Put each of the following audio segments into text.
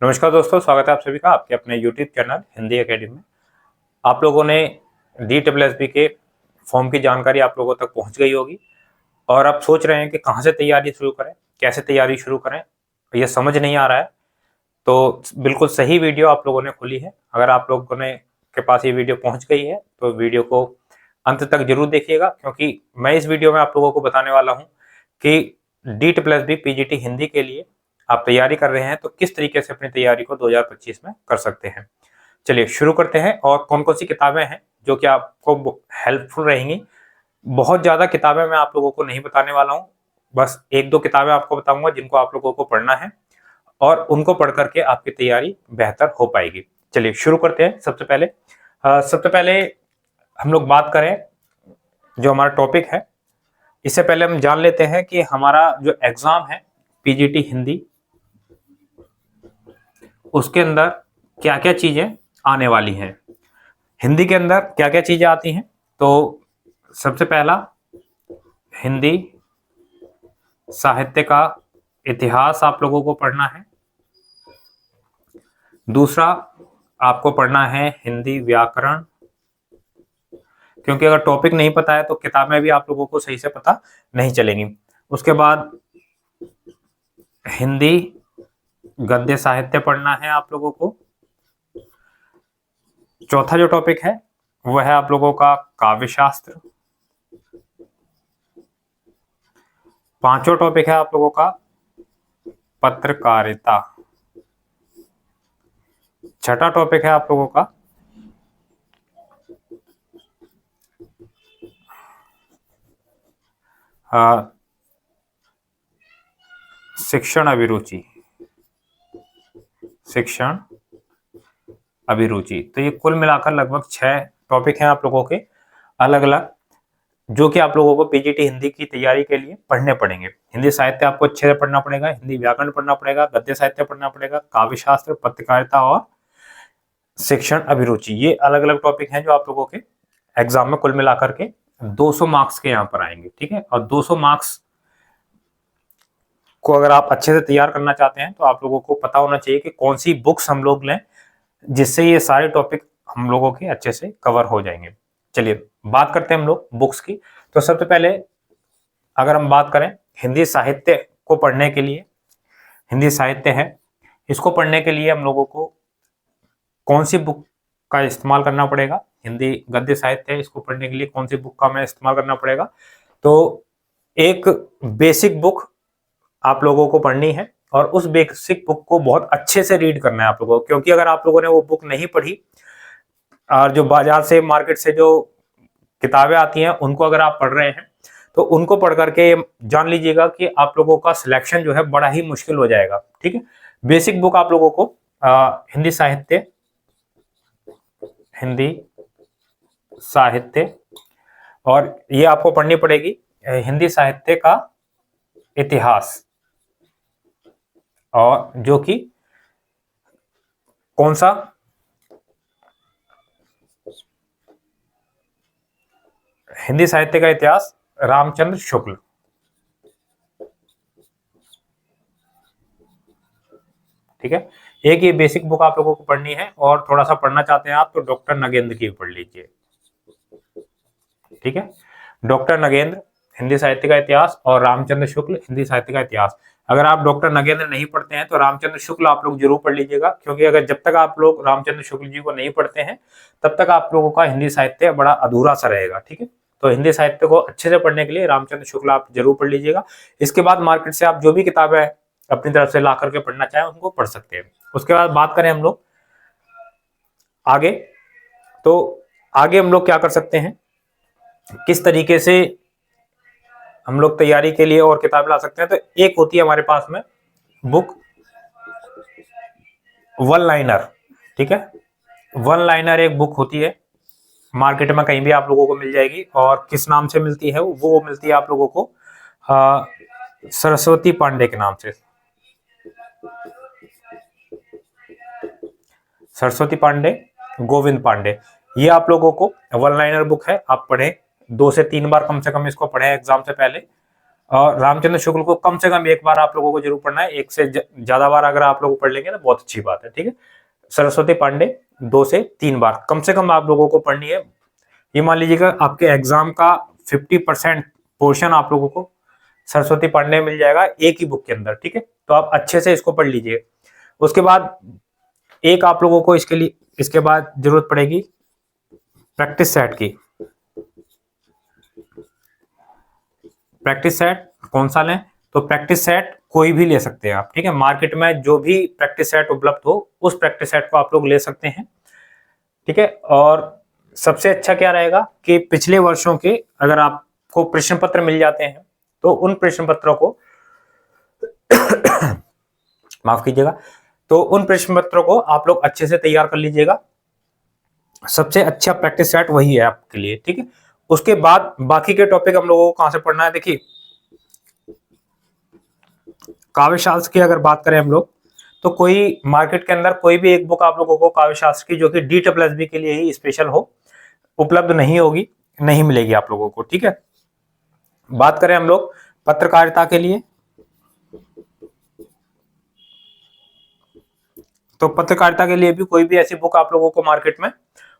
नमस्कार दोस्तों, स्वागत है आप सभी का आपके अपने YouTube चैनल हिंदी एकेडमी में। आप लोगों ने DSSB के फॉर्म की जानकारी आप लोगों तक पहुंच गई होगी और आप सोच रहे हैं कि कहां से तैयारी शुरू करें, कैसे तैयारी शुरू करें, ये समझ नहीं आ रहा है। तो बिल्कुल सही वीडियो आप लोगों ने खोली है। अगर आप लोगों ने के पास ये वीडियो पहुंच गई है तो वीडियो को अंत तक जरूर देखिएगा, क्योंकि मैं इस वीडियो में आप लोगों को बताने वाला हूँ कि DSSB PGT हिंदी के लिए आप तैयारी कर रहे हैं तो किस तरीके से अपनी तैयारी को 2025 में कर सकते हैं। चलिए शुरू करते हैं। और कौन कौन सी किताबें हैं जो कि आपको हेल्पफुल रहेंगी। बहुत ज़्यादा किताबें मैं आप लोगों को नहीं बताने वाला हूँ, बस एक दो किताबें आपको बताऊंगा जिनको आप लोगों को पढ़ना है और उनको पढ़ करके आपकी तैयारी बेहतर हो पाएगी। चलिए शुरू करते हैं। सबसे पहले हम लोग बात करें जो हमारा टॉपिक है, इससे पहले हम जान लेते हैं कि हमारा जो एग्जाम है PGT हिंदी, उसके अंदर क्या क्या चीजें आने वाली हैं। हिंदी के अंदर क्या क्या चीजें आती हैं, तो सबसे पहला हिंदी साहित्य का इतिहास आप लोगों को पढ़ना है। दूसरा आपको पढ़ना है हिंदी व्याकरण, क्योंकि अगर टॉपिक नहीं पता है तो किताबें भी आप लोगों को सही से पता नहीं चलेंगी। उसके बाद हिंदी गद्य साहित्य पढ़ना है आप लोगों को। चौथा जो टॉपिक है वह है आप लोगों का काव्य शास्त्र। पांचवा टॉपिक है आप लोगों का पत्रकारिता। छठा टॉपिक है आप लोगों का शिक्षण अभिरुचि। तो ये कुल मिलाकर लगभग 6 टॉपिक हैं आप लोगों के अलग अलग, जो कि आप लोगों को PGT हिंदी की तैयारी के लिए पढ़ने पड़ेंगे। हिंदी साहित्य आपको अच्छे से पढ़ना पड़ेगा, हिंदी व्याकरण पढ़ना पड़ेगा, गद्य साहित्य पढ़ना पड़ेगा, काव्य शास्त्र, पत्रकारिता और शिक्षण अभिरुचि। ये अलग अलग टॉपिक हैं जो आप लोगों के एग्जाम में कुल मिलाकर के 200 मार्क्स के यहाँ पर आएंगे। ठीक है, और 200 मार्क्स को अगर आप अच्छे से तैयार करना चाहते हैं तो आप लोगों को पता होना चाहिए कि कौन सी बुक्स हम लोग लें जिससे ये सारे टॉपिक हम लोगों के अच्छे से कवर हो जाएंगे। चलिए बात करते हैं हम लोग बुक्स की। तो सबसे पहले अगर हम बात करें हिंदी साहित्य को पढ़ने के लिए, हिंदी साहित्य है, इसको पढ़ने के लिए हम लोगों को कौन सी बुक का इस्तेमाल करना पड़ेगा। हिंदी गद्य साहित्य है, इसको पढ़ने के लिए कौन सी बुक का हमें इस्तेमाल करना पड़ेगा। तो एक बेसिक बुक आप लोगों को पढ़नी है और उस बेसिक बुक को बहुत अच्छे से रीड करना है आप लोगों को, क्योंकि अगर आप लोगों ने वो बुक नहीं पढ़ी और जो बाजार से मार्केट से जो किताबें आती हैं उनको अगर आप पढ़ रहे हैं तो उनको पढ़ करके जान लीजिएगा कि आप लोगों का सिलेक्शन जो है बड़ा ही मुश्किल हो जाएगा। ठीक है, बेसिक बुक आप लोगों को हिंदी साहित्य और ये आपको पढ़नी पड़ेगी हिंदी साहित्य का इतिहास, और जो कि कौन सा हिंदी साहित्य का इतिहास रामचंद्र शुक्ल। ठीक है, एक ये बेसिक बुक आप लोगों को पढ़नी है और थोड़ा सा पढ़ना चाहते हैं आप तो डॉक्टर नगेंद्र की पढ़ लीजिए। ठीक है, डॉक्टर नगेंद्र हिंदी साहित्य का इतिहास और रामचंद्र शुक्ल हिंदी साहित्य का इतिहास। अगर आप डॉक्टर नगेंद्र नहीं पढ़ते हैं तो रामचंद्र शुक्ल आप लोग जरूर पढ़ लीजिएगा, क्योंकि अगर जब तक आप लोग रामचंद्र शुक्ल जी को नहीं पढ़ते हैं तब तक आप लोगों का हिंदी साहित्य बड़ा अधूरा सा रहेगा। ठीक है, तो हिंदी साहित्य को अच्छे से पढ़ने के लिए रामचंद्र शुक्ल आप जरूर पढ़ लीजिएगा। इसके बाद मार्केट से आप जो भी किताबें अपनी तरफ से ला करके पढ़ना चाहें उनको पढ़ सकते हैं। उसके बाद बात करें हम लोग आगे, तो आगे हम लोग क्या कर सकते हैं, किस तरीके से हम लोग तैयारी के लिए और किताब ला सकते हैं। तो एक होती है हमारे पास में बुक वन लाइनर। ठीक है, वन लाइनर एक बुक होती है, मार्केट में कहीं भी आप लोगों को मिल जाएगी। और किस नाम से मिलती है, वो मिलती है आप लोगों को सरस्वती पांडे के नाम से। सरस्वती पांडे, गोविंद पांडे, ये आप लोगों को वन लाइनर बुक है, आप पढ़ें 2 से 3 बार कम से कम इसको पढ़ें एग्जाम से पहले। और रामचंद्र शुक्ल को कम से कम एक बार आप लोगों को जरूर पढ़ना है, एक से ज्यादा बार अगर आप लोग पढ़ लेंगे ना बहुत अच्छी बात है, ठीक है। सरस्वती पांडे 2 से 3 बार कम से कम आप लोगों को पढ़नी है। ये मान लीजिएगा आपके एग्जाम का 50% पोर्शन आप लोगों को सरस्वती पांडे मिल जाएगा एक ही बुक के अंदर, ठीक है। तो आप अच्छे से इसको पढ़ लीजिए। उसके बाद एक आप लोगों को इसके बाद जरूरत पड़ेगी प्रैक्टिस सेट की। प्रैक्टिस सेट कौन सा लें? तो प्रैक्टिस सेट कोई भी ले सकते हैं आप, ठीक है। मार्केट में जो भी प्रैक्टिस सेट उपलब्ध हो उस प्रैक्टिस सेट को आप लोग ले सकते हैं, ठीक है। और सबसे अच्छा क्या रहेगा कि पिछले वर्षों के अगर आपको प्रश्न पत्र मिल जाते हैं तो उन प्रश्न पत्रों को माफ कीजिएगा, तो उन प्रश्न पत्रों को आप लोग अच्छे से तैयार कर लीजिएगा। सबसे अच्छा प्रैक्टिस सेट वही है आपके लिए, ठीक है। उसके बाद बाकी के टॉपिक हम लोगों को कहां से पढ़ना है? देखिए काव्य शास्त्र की अगर बात करें हम लोग, तो कोई मार्केट के अंदर कोई भी एक बुक आप लोगों को काव्य शास्त्र की जो कि DSSB के लिए ही स्पेशल हो उपलब्ध नहीं होगी, नहीं मिलेगी आप लोगों को, ठीक है। बात करें हम लोग पत्रकारिता के लिए, तो पत्रकारिता के लिए भी कोई भी ऐसी बुक आप लोगों को मार्केट में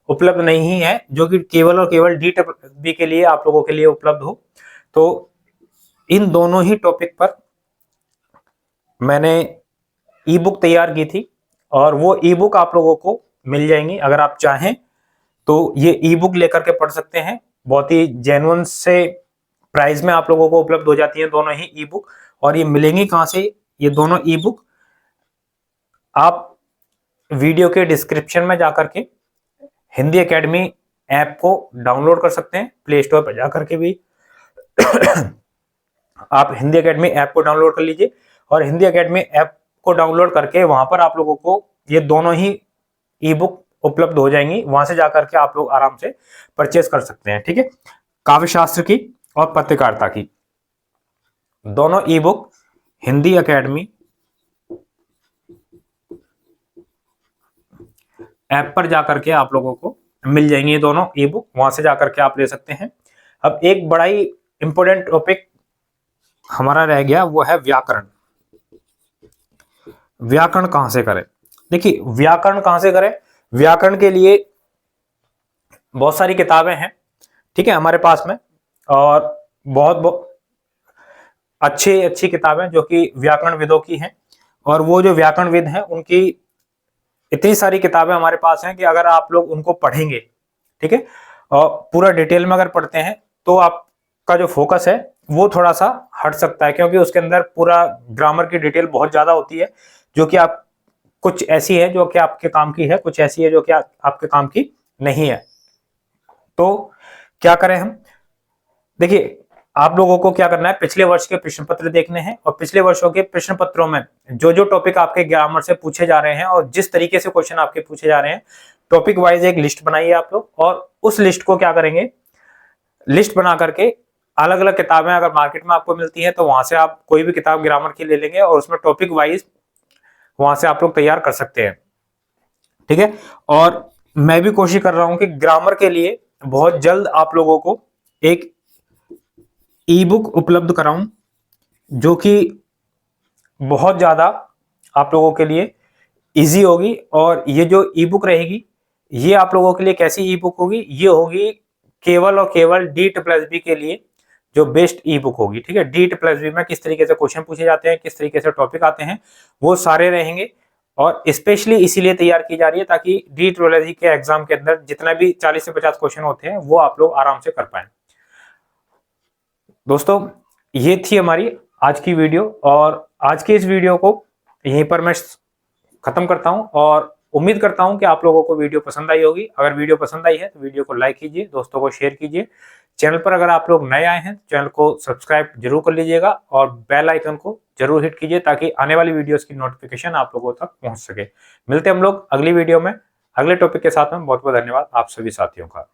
उपलब्ध नहीं है जो कि केवल और केवल DSSB के लिए आप लोगों के लिए उपलब्ध हो। तो इन दोनों ही टॉपिक पर मैंने ई बुक तैयार की थी और वो ई बुक आप लोगों को मिल जाएंगी। अगर आप चाहें तो ये ई बुक लेकर के पढ़ सकते हैं, बहुत ही जेन्युइन से प्राइस में आप लोगों को उपलब्ध हो जाती है दोनों ही ई बुक। और ये मिलेंगी कहां से? ये दोनों ई बुक आप वीडियो के डिस्क्रिप्शन में जाकर के हिंदी एकेडमी ऐप को डाउनलोड कर सकते हैं। प्ले स्टोर पर जाकर के भी आप हिंदी एकेडमी ऐप को डाउनलोड कर लीजिए और हिंदी एकेडमी ऐप को डाउनलोड करके वहां पर आप लोगों को ये दोनों ही ई बुक उपलब्ध हो जाएंगी। वहां से जाकर के आप लोग आराम से परचेज कर सकते हैं, ठीक है। काव्य शास्त्र की और पत्रकारिता की दोनों ई बुक हिंदी एकेडमी ऐप पर जाकर के आप लोगों को मिल जाएंगे। ये दोनों ई बुक वहां से जाकर के आप ले सकते हैं। अब एक बड़ा ही इंपॉर्टेंट टॉपिक हमारा रह गया, वो है व्याकरण। व्याकरण कहां से करें? देखिए व्याकरण कहां से करें? व्याकरण के लिए बहुत सारी किताबें हैं, ठीक है, हमारे पास में। और बहुत अच्छी किताबें जो कि व्याकरण विदों की हैं। और वो जो व्याकरण विद हैं उनकी इतनी सारी किताबें हमारे पास हैं कि अगर आप लोग उनको पढ़ेंगे, ठीक है, और पूरा डिटेल में अगर पढ़ते हैं तो आपका जो फोकस है वो थोड़ा सा हट सकता है, क्योंकि उसके अंदर पूरा ग्रामर की डिटेल बहुत ज्यादा होती है जो कि आप कुछ ऐसी है जो कि आपके काम की है, कुछ ऐसी है जो कि आपके काम की नहीं है। तो क्या करें हम? देखिए आप लोगों को क्या करना है, पिछले वर्ष के प्रश्न पत्र देखने हैं और पिछले वर्षों के प्रश्न पत्रों में जो जो टॉपिक आपके ग्रामर से पूछे जा रहे हैं और जिस तरीके से क्वेश्चन आपके पूछे जा रहे हैं, टॉपिक वाइज एक लिस्ट बनाइए आप लोग। और उस लिस्ट को क्या करेंगे, लिस्ट बना करके अलग अलग किताबें अगर मार्केट में आपको मिलती है तो वहां से आप कोई भी किताब ग्रामर की ले लेंगे और उसमें टॉपिक वाइज वहां से आप लोग तैयार कर सकते हैं, ठीक है। और मैं भी कोशिश कर रहा हूं कि ग्रामर के लिए बहुत जल्द आप लोगों को एक ई बुक उपलब्ध कराऊं जो कि बहुत ज्यादा आप लोगों के लिए इजी होगी। और ये जो ई बुक रहेगी ये आप लोगों के लिए कैसी ई बुक होगी? ये होगी केवल और केवल DSSB के लिए जो बेस्ट ई बुक होगी, ठीक है। DSSB में किस तरीके से क्वेश्चन पूछे जाते हैं, किस तरीके से टॉपिक आते हैं, वो सारे रहेंगे। और स्पेशली इसीलिए तैयार की जा रही है ताकि DSSB के एग्जाम के अंदर जितना भी 40 से 50 क्वेश्चन होते हैं वो आप लोग आराम से कर पाए। दोस्तों ये थी हमारी आज की वीडियो और आज की इस वीडियो को यहीं पर मैं खत्म करता हूं और उम्मीद करता हूं कि आप लोगों को वीडियो पसंद आई होगी। अगर वीडियो पसंद आई है तो वीडियो को लाइक कीजिए, दोस्तों को शेयर कीजिए। चैनल पर अगर आप लोग नए आए हैं तो चैनल को सब्सक्राइब जरूर कर लीजिएगा और बेल आइकन को जरूर हिट कीजिए ताकि आने वाली वीडियोस की नोटिफिकेशन आप लोगों तक पहुंच सके। मिलते हैं हम लोग अगली वीडियो में अगले टॉपिक के साथ में। बहुत बहुत धन्यवाद आप सभी साथियों का।